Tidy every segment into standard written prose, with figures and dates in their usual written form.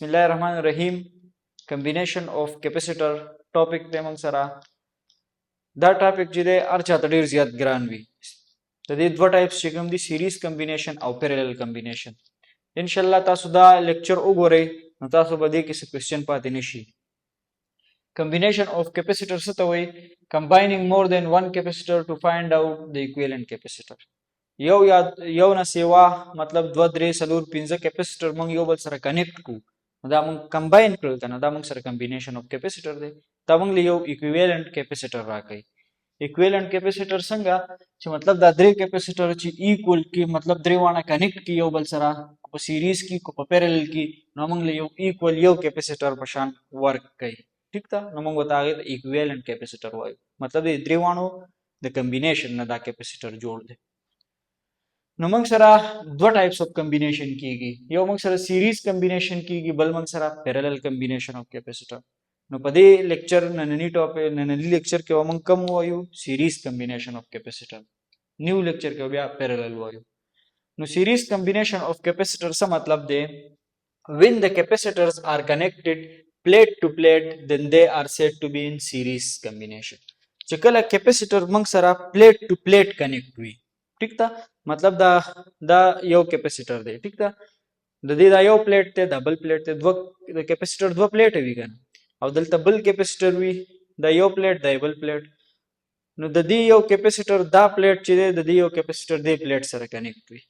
बिस्मिल्लाहिर्रहमानिर्रहीम combination of capacitor topic ते मग सरा दा topic जिदे अर्चा तडीर ज़ियाद ग्रान भी तदे दो types चिकम दी series combination और parallel combination इंशाल्लाह तासुदा lecture उगोरे तासु बदे किसी question पाते निशी combination of capacitor सतवई combining more than one capacitor to find out the equivalent capacitor यौ न सेवा मतलब दो द्रे सलूर पिंजा कैपेसिटर मंग यो बल सर कनेक्ट को दा मंग कंबाइन करता ना दा मंग सर कॉम्बिनेशन ऑफ कैपेसिटर दे तब मंग लियो इक्विवेलेंट कैपेसिटर राकई इक्विवेलेंट कैपेसिटर संगा ची मतलब दा द्रे कैपेसिटर ची इक्वल की मतलब द्रे वाना कनेक्ट की यो बल सरा को सीरीज की को पैरेलल की न मंग लियो इक्वल यो कैपेसिटर पशान वर्क कई ठीक था न मंग बता गए इक्विवेलेंट कैपेसिटर वायो मतलब ये द्रे वानो द कॉम्बिनेशन ना दा कैपेसिटर जोड़ दे नो मंग सरा दो टाइप्स ऑफ कॉम्बिनेशन की गई यो मंग सरा सीरीज कॉम्बिनेशन की गई बल मंग सरा पैरेलल कॉम्बिनेशन ऑफ कैपेसिटर नो पदे लेक्चर नननी टॉपिक नननी लेक्चर के मंग कम वायु series combination of capacitor new lecture के बिया पैरेलल वायु नो सीरीज कॉम्बिनेशन ऑफ कैपेसिटर सा मतलब दे when the capacitors are connected plate to plate then they are said to be in series combination चकला कैपेसिटर मंग सरा प्लेट टू प्लेट कनेक्ट हुई ठीक था मतलब दा यो कैपेसिटर दे ठीक था ददी दा यो प्लेट ते डबल प्लेट ते दो कैपेसिटर दो प्लेट है वीगन और दल डबल कैपेसिटर भी दा यो प्लेट डबल प्लेट नो ददी यो कैपेसिटर दा प्लेट चिदे ददी यो कैपेसिटर दे प्लेट सर कनेक्ट हुई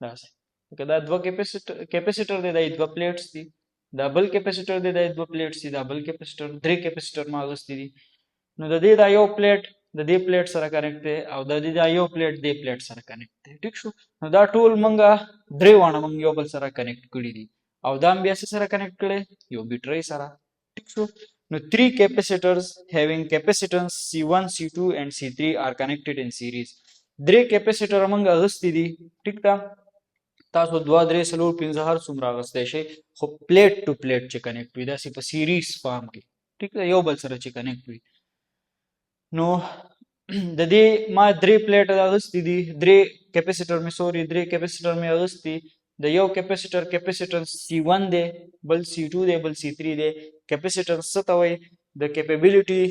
दास कदा दो कैपेसिटर दे दा दो प्लेट्स दी डबल कैपेसिटर दे दा दो प्लेट्स दी डबल कैपेसिटर द्रे कैपेसिटर मागस दी नो ददी दा यो प्लेट दे प्लेट सर कनेक्ट है और ददी दा यो प्लेट दे प्लेट सर कनेक्ट है ठीक शो दा टूल मंगा द्रे वाना मंग यो बल सर कनेक्ट कड़ी दी और दाम भी ऐसे सर कनेक्ट करे यो भी ट्रे सरा ठीक शो नो three capacitors having capacitance C1 C2 and C3 are connected in series द्रे कैपेसिटर मंग अगस्ती दी ठीक था तासो द्वा द्रे सलूर पिंजा हर सुमरा अगस्ते शे खो प्लेट टू प्लेट चे कनेक्ट हुई दा सी पर सीरीज फॉर्म की ठीक है यो बल सर चे कनेक्ट हुई नो ददी मा द्रे प्लेट अगस्ती दी द्रे कैपेसिटर में सॉरी द्रे कैपेसिटर में अगस्ती द यो कैपेसिटर कैपेसिटेंस C1 दे बल C2 दे बल C3 दे कैपेसिटेंस सतवय the capability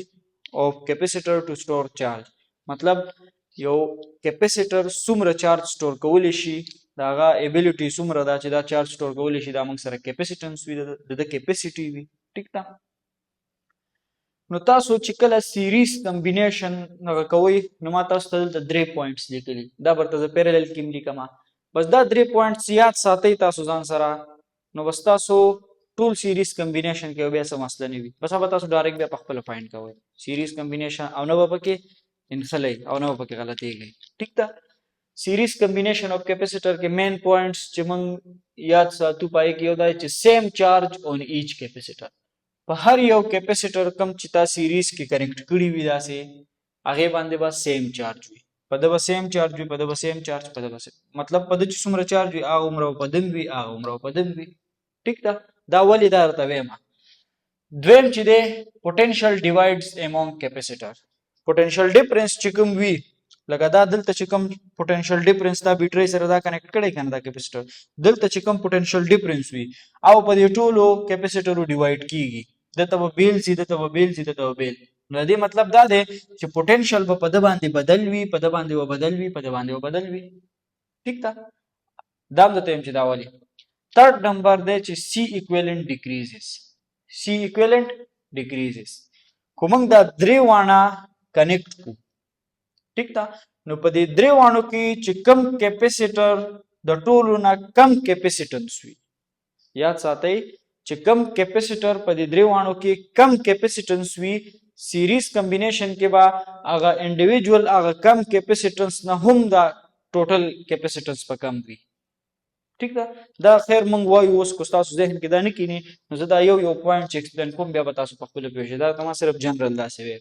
of capacitor to store charge मतलब यो कैपेसिटर सुमर चार्ज स्टोर कवलिशी दागा एबिलिटी सुमर दा चिदा चार्ज स्टोर कवलिशी दा मंग सर कैपेसिटेंस वी द कैपेसिटी वी ठीक था नो तासो चिकला सीरीज कॉम्बिनेशन नगा कवई नमा तास तदल त द्रे पॉइंट्स लिखली दा बरता ज पैरेलल किमली कमा बस दा द्रे पॉइंट्स याद साथई तासो जान सरा नो बस तासो टूल सीरीज कॉम्बिनेशन के बे समस्या नहीं बस अब तासो डायरेक्ट बे पखपल फाइंड कवई सीरीज कॉम्बिनेशन अवनव पके इनसले अवनव पके गलती गई ठीक था सीरीज कॉम्बिनेशन ऑफ कैपेसिटर के मेन पॉइंट्स चिमंग याद सा तू पाए कि होता है same charge on each capacitor हर यो कैपेसिटर कम चिता सीरीज की कनेक्ट कड़ी विदा से आगे बांधे बस सेम चार्ज हुई पदब सेम चार्ज हुई पदब सेम चार्ज पदब से मतलब पद सुमर चार्ज हुई आ उम्र पदम भी आ उम्र पदम भी ठीक था दावली दार तवेमा द्वेम चिदे potential divides among capacitor potential difference चिकम वी लगादा दिल चिकम पोटेंशियल डिफरेंस दा बिट्रे सरदा कनेक्ट करे कनदा कैपेसिटर दिल चिकम पोटेंशियल डिफरेंस हुई आओ पदे टोलो कैपेसिटर डिवाइड कीगी दतव बेल सी दतव बेल सी दतव बेल नदी मतलब दा दे कि पोटेंशियल व पद बांधे बदलवी पद बांधे व बदलवी पद बांधे व बदलवी ठीक था दाम दते एमची दावाली थर्ड नंबर दे ची सी इक्विवेलेंट डिक्रीजेस कुमंग दा द्रेवाना कनेक्ट को ठीक था नो पदे द्रेवाणु की चिकम कैपेसिटर द टोलो ना कम कैपेसिटेंस हुई याद साथ ही कम कैपेसिटर पदिद्रेवाणु की कम कैपेसिटेंस हुई सीरीज कॉम्बिनेशन के बाद अगर इंडिविजुअल अगर कम कैपेसिटेंस ना हम दा टोटल कैपेसिटेंस पर कम हुई ठीक है दा खैर मंगवाई उसको स्टास जहन के दाने की नहीं ज़्यादा यो पॉइंट एक्सप्लेन को मैं बता सो पक्के पेश दा तमा सिर्फ जनरल दा से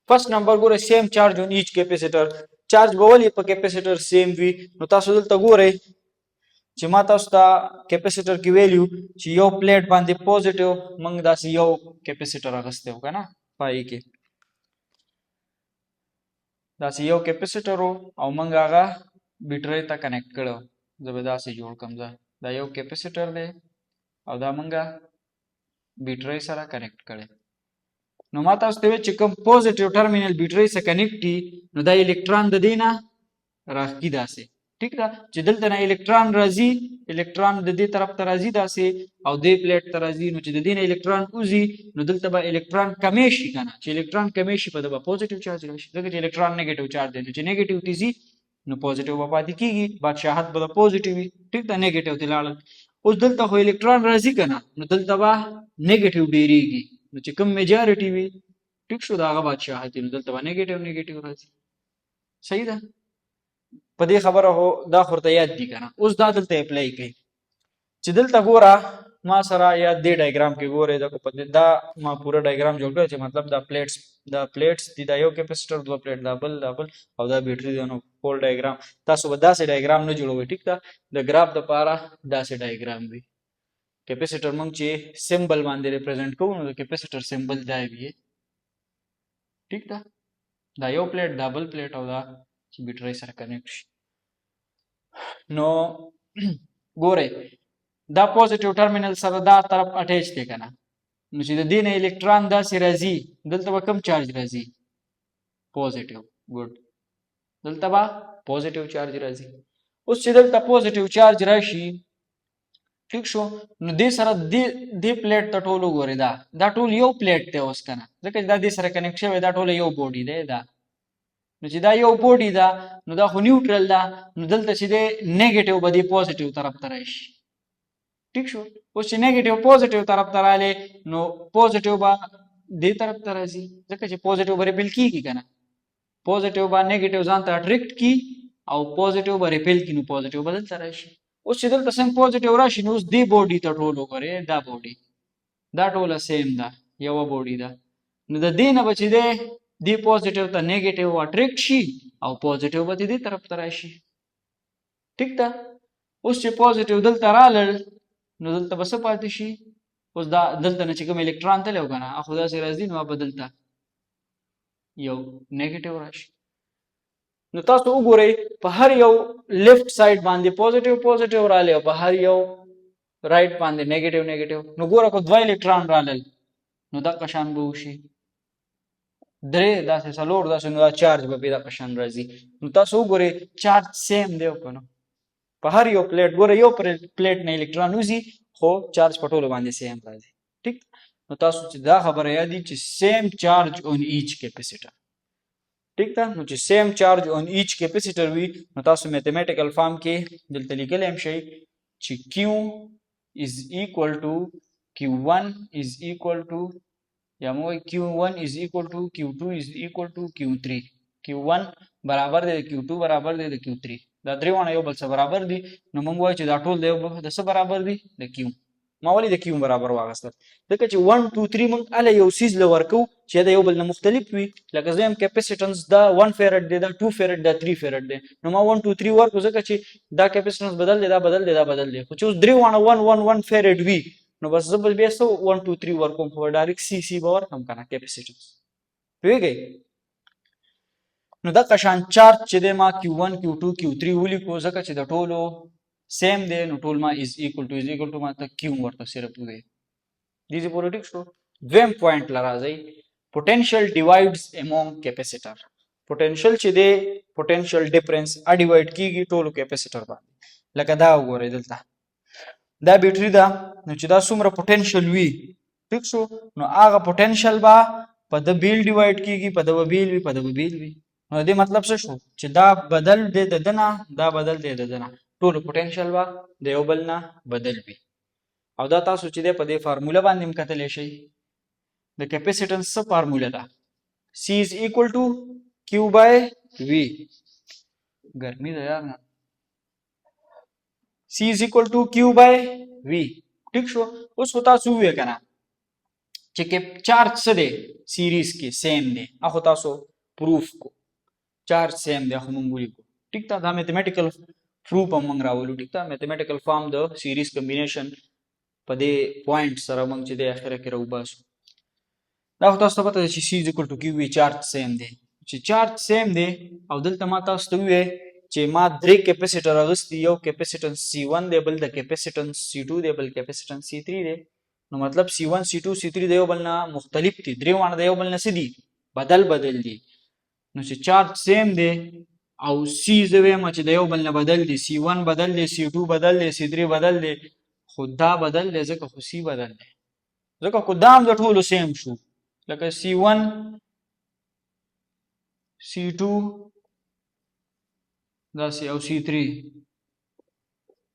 first number Gore same charge on each capacitor charge Bavli पर कैपेसिटर सेम हुई नो तासुदल तगोरे चिमाता उसका कैपेसिटर की वैल्यू ची यो प्लेट बांधे पॉजिटिव मंग दासी यो कैपेसिटर अगस्ते होगा ना पाई के दासी यो कैपेसिटर हो और मंग आगा बिटरे ता कनेक्ट करो जब दासी जोड़ कम जा दा यो कैपेसिटर दे او دا منګه بیټری سره کنیکټ کړي. نو ما تاسو ته وی چې کوم پوزټیو ټرمینل بیټری سره کنیکټ دي نو دا الکترون د دینه راخی داسې ټیک ده چې دلته نه الکترون راځي الکترون د دې طرف ته راځي داسې او دې پلیټ ته راځي نو چې د دې نه الکترون وځي نو دلته به الکترون کمی شي کنه چې الکترون کمی شي په دغه پوزټیو چارج راشي ځکه چې الکترون نیگیټیو چارج دی چې نیگیټیو تیزي نو پوزټیو به پاتې کیږي بادشاہت به پوزټیو وي ټیک ده نیگیټیو ته لاړل اوس دلته خو الکترون راځي کنه نو دلته به نیگیټیو ډیریږي نو چې کوم میجارټي وي ټیک شو دا هغه بادشاہت نو دلته به نیگیټیو راځي صحیح ده په دې خبره هو دا خورته یاد دي کنه اوس دا دلته اپلای کړئ چې دلته ګوره ما سره یا دې ډایګرام کې ګوره دا ما پوره ډایګرام جوړ کړ چې مطلب دا پلیټس دي دا یو کیپیسیټر دوه پلیټ دا بل او دا بیټری دی نو فول ډایګرام تاسو به داسې ډایګرام نه جوړوي ټیک ده د ګراف لپاره داسې ډایګرام وي کیپیسیټر موږ چې سمبل باندې ریپرزینټ کوو نو د کیپیسیټر سمبل دا وي ټیک ده دا یو پلیټ دا بل پلیټ او دا چې بیټری سره کنیکټ شي نو ګورئ دا پوزټیو ټرمینل سره دا طرف اٹیچ دی کنه نو چې د دې نه الکترون داسې راځي دلته به کم چارج راځي پوزټیو ګډ دلته به پوزټیو چارج راځي اوس چې دلته پوزټیو چارج راشي ٹھیک شو نو دې سره دې پلیټ ته ټول وګورئ دا ټول یو پلیټ دی اوس کنه ځکه دا دې سره کنیکټ شوی دا ټول یو بوډي دی دا نو چې دا یو بوډي دا نو دا خو نیوټرل دا نو دلته چې دی نیگیټیو به دې پوزټیو طرف ته راشي ٹھیک شو اوس چې نیگیټیو پوزټیو طرف ته رااله نو پوزټیو به دې طرف ته راځي ځکه چې پوزټیو به ریپل کیږي کنه پوزټیو به نیگیټیو ځان ته اټریکټ کی او پوزټیو به ریپل کی نو پوزټیو به دلته راشي اوس چې دلته څنګه پوزټیو راشي نو اوس دې بوډي ته ټول وګورئ دا بوډي دا ټوله سیم ده یو بوډي ده نو د دې نه بچی دی دې پوزټیو ته نیگیټیو اټریکټ شي او پوزټیو به دې طرف ته راشي ټیک ده اوس چې پوزټیو دلته رالل نو دلته به څه پاتې شي اوس دا دلته نه چې کوم الکترون تللی و که نه خو داسې راځي نو به دلته یو نیگیټیو راشي نو تاسو وګورئ په هر یو لیفت سایډ باندې پوزټیو رالی او په هر یو رائټ باندې نیگیټیو نو ګوره کو دوه الکترون رالل نو دغه شان به وشي درې داسې څلور داسې نو دا چارج به بې دغه شان راځي نو تاسو وګورئ چارج سیم دی که نه په هر یو پلیټ ګوره یو پلیټ نه الکترون وځي خو چارج په ټولو باندې سیم راځي ټیک نو تاسو چې دا خبره یادي چې سیم چارج اون ایچ کیپیسیټر ټیک ده نو چې سیم چارج اون ایچ کیپیسیټر وي نو تاسو میتھمیټیکل فارم کې دلته لیکلی هم شئ چې کیو از ایکول ټو Q1 is equal to یا مو Q1 is equal to Q2 is equal to Q3 Q1 برابر دی Q2 برابر دی د Q3 دا درې وانه یو بل څه برابر دي نو موږ وایو چې دا ټول د څه برابر دي د Q ما ولې د Q برابر واغستل ځکه چې 1 2 3 موږ اله یو سیز لورکو چې دا یو بل نه مختلف وي لکه زم کیپیسیټنس دا 1 فیرډ دی دا 2 فیرډ دا 3 فیرډ دی نو ما 1 2 3 ورکو ځکه چې دا کیپیسیټنس بدل دی دا بدل دی خو چې اوس درې وانه 1 فیرډ وي نو بس زبل بیا سو 1 2 3 ورکوم خو ډایرکټ سی باور هم کنه کیپیسیټنس پیږي نو دا قشان چارج چې د ما Q1 Q2 Q3 ولیکو ځکه چې د ټولو سیم دی نو ټول ما از ایکوال ټو ما ته Q ورته صرف وي دیزه پولیټیک شو دویم پوینټ لراځي پوتنشل ډیوایډز امونګ کیپیسیټر پوتنشل چې دی پوتنشل ډیفرنس ا ډیوایډ کیږي ټولو کیپیسیټر باندې لکه دا وګورئ دلته دا بیټری دا نو چې دا څومره پوتنشل وي ټیک شو نو هغه پوتنشل با په د بیل ډیوایډ کیږي په د بیل وي نو دې مطلب څه شو چې دا بدل دی د دنه دا بدل دی د دنه ټول پوتنشل با د یو بل نه بدل وي او دا تاسو چې په دې فارموله باندې هم کتلی شئ د کیپیسیټنس څه فارموله ده C is equal to Q by V ګرمي ده یار C is equal to Q by V ټیک شو اوس خو تاسو ووایئ که نه چې چارج څه دی سیریز کې سیم دی هغه تاسو پروف کو چارج سیم دی خو مونږ ولیکو ټیک ده دا میتھمیټیکل پروف هم مونږ راولو ټیک ده میتھمیټیکل فارم د سیریز کمبینیشن په دې پوینټ سره مونږ چې د اخره کې راوباسو دا خو تاسو ته پته ده چې C is equal to Q وي چارج سیم دی چې چارج سیم دی او دلته ما تاسو ته ووایئ چې ما درې کیپیسیټر اغوستي، یو کیپیسیټنس C1 دی، بل د کیپیسیټنس C2 دی، بل کیپیسیټنس C3 دی. نو مطلب C1 C2 C3 د یو بل نه مختلف دي، درې وانه د یو بل نه څه دي، بدل دي. نو چې چارج سیم دی او C زه وایم چې د یو بل نه بدل دي، C1 بدل دی، C2 بدل دی، C3 بدل دی، خو دا بدل دی ځکه خو C بدل دی، ځکه خو دا هم د ټولو سیم شو، لکه C1 C2 داسې او C3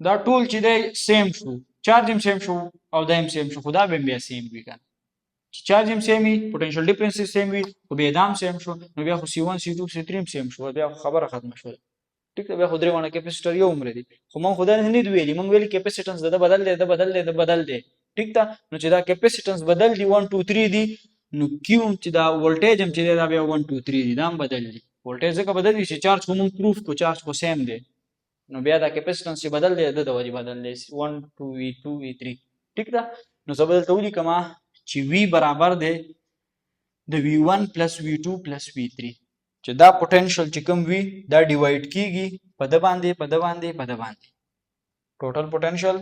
دا ټول چې دی سیم شو، چارج هم سیم شو او دا هم سیم شو، خو دا به بیا سیم وي کنه، چې چارج هم سیم وي، پوټنشل ډیفرنس سیم وي، خو بیا دا هم سیم شو، نو بیا خو C1 C2 C3 هم سیم شو، بیا خبره ختمه شوه. ټیک ده، بیا خو درې وانه کیپیسیټر یو عمر دي، خو مونږ خو دا نه دی ویلي، مونږ ویلي کیپیسیټنس د بدل دی، د بدل دی، د بدل دی. ټیک ده، نو چې دا کیپیسیټنس بدل دی 1 2 3 دی، نو کیو چې دا ولټیج هم چې دا بیا 1 2 3 دی، دا هم بدل دی. ولټیج ځکه بدل دی چې چارج خو مونږ پروف کو چارج خو سیم دی، نو بیا دا کیپیسیټنس چې بدل دی د وجه بدل دی 1 2 V2 V3. ټیک ده، نو زه بدل ته ولیکم چې V برابر دی د V1 plus V2 plus V3، چې دا پوټنشل چې کوم وي دا ډیوایډ کیږي په د باندې په د باندې په د باندې، ټوټل پوټنشل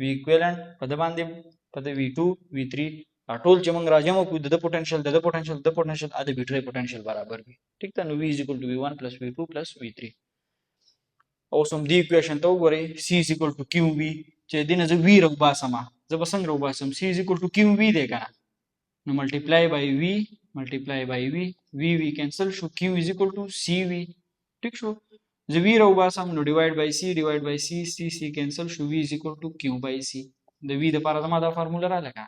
V ایکویلنت په د باندې په د V2 V3 ټول چې موږ راجم کو د پوټنشل د پوټنشل د پوټنشل د بیټری پوټنشل برابر وي. ټیک ده، نو V = V1 plus V2 plus V3. اوس هم دی ایکویشن ته وګورئ، C = QV، چې دینه زه V راوباسم، زه به څنګه راوباسم، C = QV دی کنه، نو ملټیپلای بای V ملټیپلای بای V، V کینسل شو، Q = CV. ټیک شو، زه V راوباسم نو ډیوایډ بای C C کینسل شو، V = Q بای C. د V د لپاره زما دا فارموله را لګا.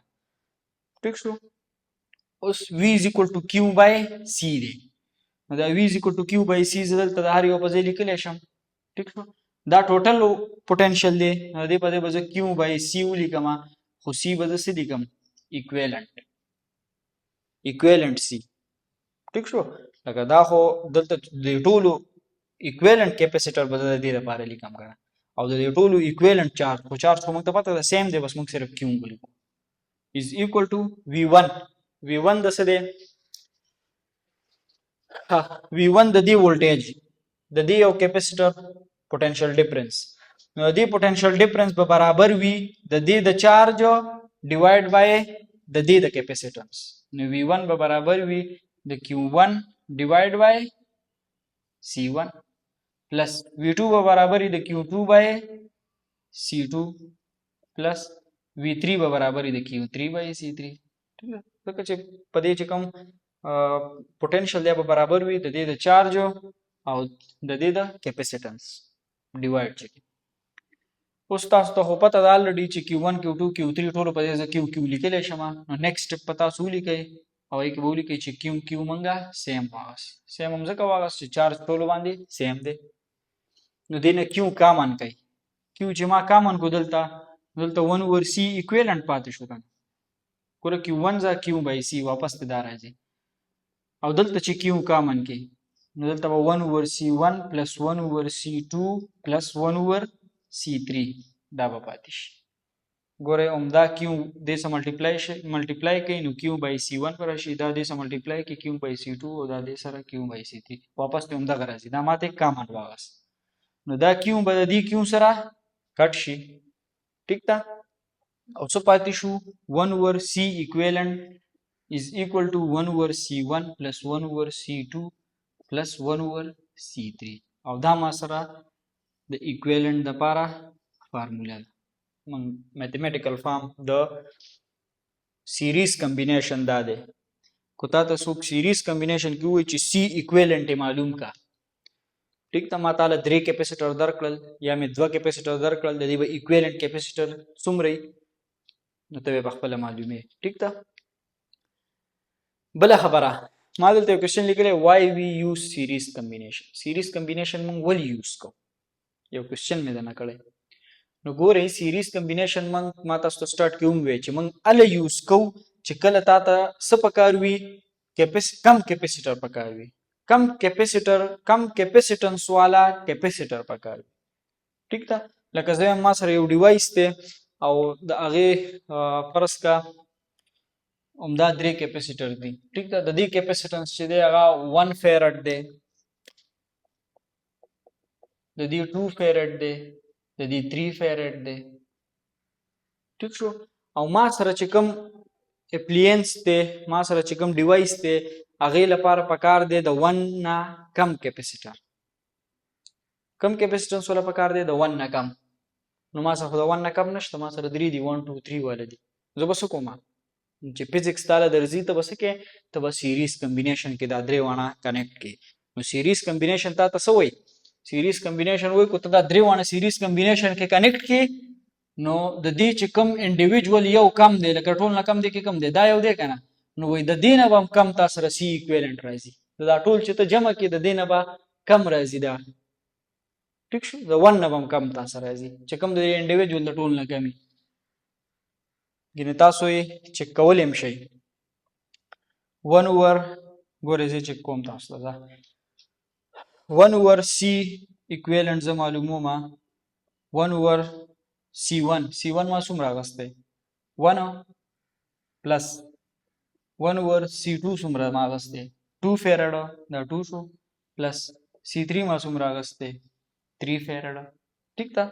ټیک شو، اوس V = Q بای C دی، نو دا V = Q بای C زه دلته د هر یو په ځای لیکلی شم. ټیک شو، دا ټوټل پوټنشل دی، نو دې په دې به زه Q بای C ولیکم، خو C به زه څه لیکم، ایکویلنٹ C. ټیک شو، لکه دا خو دلته د ټولو ایکویلنٹ کیپیسیټر به د دې لپاره لیکم کنه، او د دې ټولو ایکویلنٹ چارج، خو چارج خو موږ ته پته ده سیم دی، بس موږ صرف Q ولیکو is equal to V1. V1 د څه دی، V1 د دې ولټیج د دې یو کیپیسیټر پوټنشل ډیفرنس، نو د دې پوټنشل ډیفرنس به برابر وي د دې د چارج ډیوایډ بای د دې د کیپیسیټنس، نو V1 به برابر وي د Q1 ډیوایډ بای C1 پلس V2 به برابر وي د Q2 بای C2 پلس V3 به برابر وي د Q3 بای C3. ځکه چې په دې چې کوم پوټنشل دی به برابر وي د دې د چارج او د دې د کیپیسیټنس ډیوایډ چې. اوس تاسو ته خو پته ده الریډي چې Q1 Q2 Q3 ټولو په دې ځای کې Q لیکلی شم، نو نیکسټ سټپ په تاسو ولیکئ او یې کې به ولیکئ چې Q مونږه سیم واغست، سیم هم ځکه واغست چې چارج ټولو باندې سیم دی، نو دې نه Q کامن کوي، Q چې ما کامن کو دلته 1/C ایکویلنٹ پاتې شو کنه، ګوره Q1 ځا Q بای C واپس ته دا راځي، او دلته چې Q کامن کې نو دلته به 1/C1 پلس 1/C2 پلس 1/C3 دا به پاتې شي. ګوره عمدا Q دې سره ملټیپلای کوي نو Q بای C1 پر راشي، دا دې سره ملټیپلای کوي Q بای C2 او دا دې سره Q بای C3 واپس ته عمدا راځي، دا ماته کامن واغست، نو دا Q به د دې Q سره کټ شي. ټیک ده، او څه پاتې شو 1/C equivalent is equal to 1/C1 plus 1/C2 plus 1/C3 او دا ما سره د equivalent د لپاره فارموله ده. میتھمیټیکل فارم د سیریز کمبینیشن دا دی، کو تا ته څوک سیریز کمبینیشن کې وایي چې C equivalent معلوم کا، ټیک ته ما تعالی 3 کیپیسیټر درکړل یا مې 2 کیپیسیټر درکړل، د دې به ایکویلنٹ کیپیسیټر څومره نو ته به خپل معلومه. ټیک ته، بل خبره ما دلته یو کوېشن لیکلی why we use series combination. series combination موږ ولې یوز کوو، یو کوېشن مې درنه کړی. نو ګورئ سیریز کمبینیشن ما تاسو ته سٹارټ کې وویل چې موږ اله یوز کوو چې کله تا ته څه پکار وي، کم کیپیسیټر پکار وي، کم کیپیسیټنس والا کیپیسیټر پکار وي. ټیک ده، لکه زه ما سره یو ډیوایس دی او د هغې فرض کا همدا 3 کیپیسیټر دي. ټیک ده، د دې کیپیسیټنس چې دی هغه 1 فیرډ دی، د دې 2 فیرډ دی د دې 3 فیرډ دی ٹھیک شو او ما سره چې کوم اپلینس دی ما سره چې کوم ډیوایس دی هغې لپاره پکار دی د 1 نه کم کیپیسیټر کم کیپیسیټنس ولا پکار دی د 1 نه کم نو ما سره خو د 1 نه کم نشته ما سره 3 دی 1 2 3 والا دي زه به څه کوم چې فزیکس تاله درځي ته به څه کې ته به سیریز کمبینیشن کې دا درې وانه کنیکټ کې نو سیریز کمبینیشن تا ته څه وایي سیریز کمبینیشن وایي کو ته دا درې وانه سیریز کمبینیشن کې کنیکټ کې نو د دې چې کم انډیویجوال یو کم دی لکه ټول نه کم دی کې کم دی دا یو دی که نه نو وایي د دې نه به هم کم تا سره سی ایکویلنټ راځي دا ټول چې ته جمع کې د دې نه به کم راځي دا ټیک شو د 1 نه به هم کم تا سره راځي چې کم د انډیویجوال د ټول نه کمي ګینه تاسو یې چک کولی هم شئ 1 اوور ګورئ زه چک کوم تاسو ته 1 اوور سی ایکویلنټ زه معلوموم 1 اوور C1 ما څومره اخیستی 1 پلس 1 اوور C2 څومره ما اخیستی 2 فیرډ دا 2 شو پلس C3 ما څومره اخیستی 3 فیرډ ټیک ده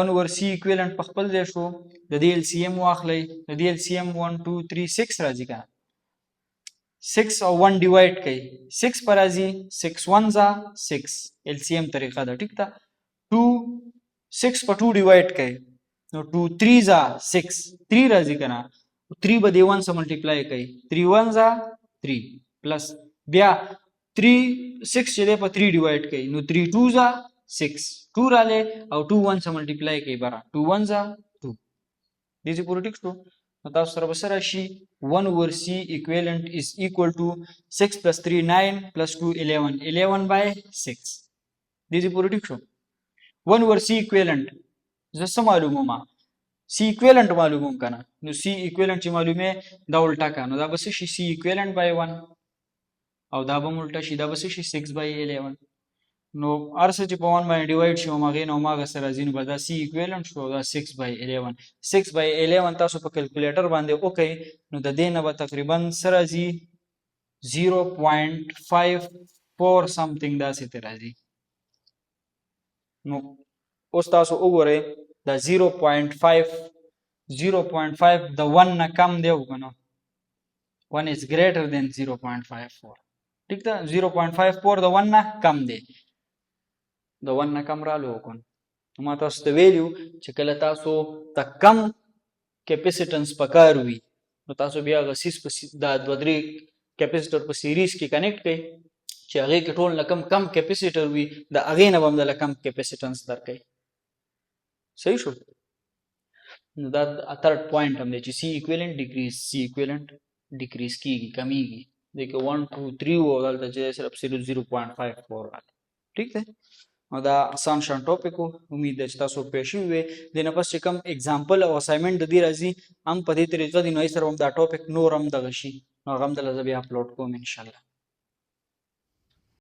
1 اوور C ایکویلنټ په خپل ځای شو د دې LCM واخلئ د دې LCM 1 2 3 6 راځي که 6 او 1 ډیوایډ کوي 6 په راځي 6 1 ځه 6 LCM طریقه ده ټیک ده 2 6 په 2 ډیوایډ کوي نو 2 3 ځه 6 3 راځي که نه 3 به دې 1 سره ملټیپلای کوي 3 1 ځه 3 پلس بیا 3 6 چې دی په 3 ډیوایډ کوي نو 3 2 ځه 6 2 رالی او 2 1 سره ملټیپلای کوي بره 2 1 ځه 2 دې چې پوره ټیک شو نو تاسو سره به څه راشي 1 اوور C equivalent is equal to 6 plus 3 9 plus 2 11 11 by 6 دې چې پوره ټیک شو 1 اوور C equivalent زه څه معلوموم C equivalent معلوموم که نه نو C equivalent چې معلومې دا الټه که نو دا به څه شي C equivalent by 1 او دا به م الټه شي دا به څه شي 6 by 11 نو هر څه چې په 1 باندې ډیوایډ شي هماغې نه هماغه سره راځي نو به دا C equivalent شو او دا 6 by 11 6 by 11 تاسو په کیلکولیټر باندې وکئ نو د دې نه به تقریبا څه راځي 0.54 سمثینګ داسې ته راځي نو اوس تاسو وګورئ دا 0.5 د 1 نه کم دی او که نه 1 is greater than 0.54 ٹھیک ده 0.54 د 1 نه کم دی د 1 نه کم رالو وکن ما تاسو ته ویلیو چې کله تاسو ته کم کیپیسیټنس پکار وي نو تاسو بیا هغه سیس په دا 2-3 کیپیسیټر په سیریز کې کنیکټ کړئ چې هغې کې ټول نه کم کیپیسیټر وي د هغې نه به هم دله کم کیپیسیټنس درکوي صحیح شو نو دا تھرډ پوینټ هم دی چې C equivalent ډیکریز کیږي کمیږي دې کې 1 2 3 و دلته چې صرف 0.54 راځي ٹھیک ده او دا آسان شان ټاپک و امید ده چې تاسو پوه شوي وي دې نه پس چې کوم اگزامپل او اسایمنټ د دې راځي هم په دې طریقه دی نو یې سره هم دا ټاپک نور هم دغه شي نو هغه هم دله زه بیا اپلوډ کوم انشاءالله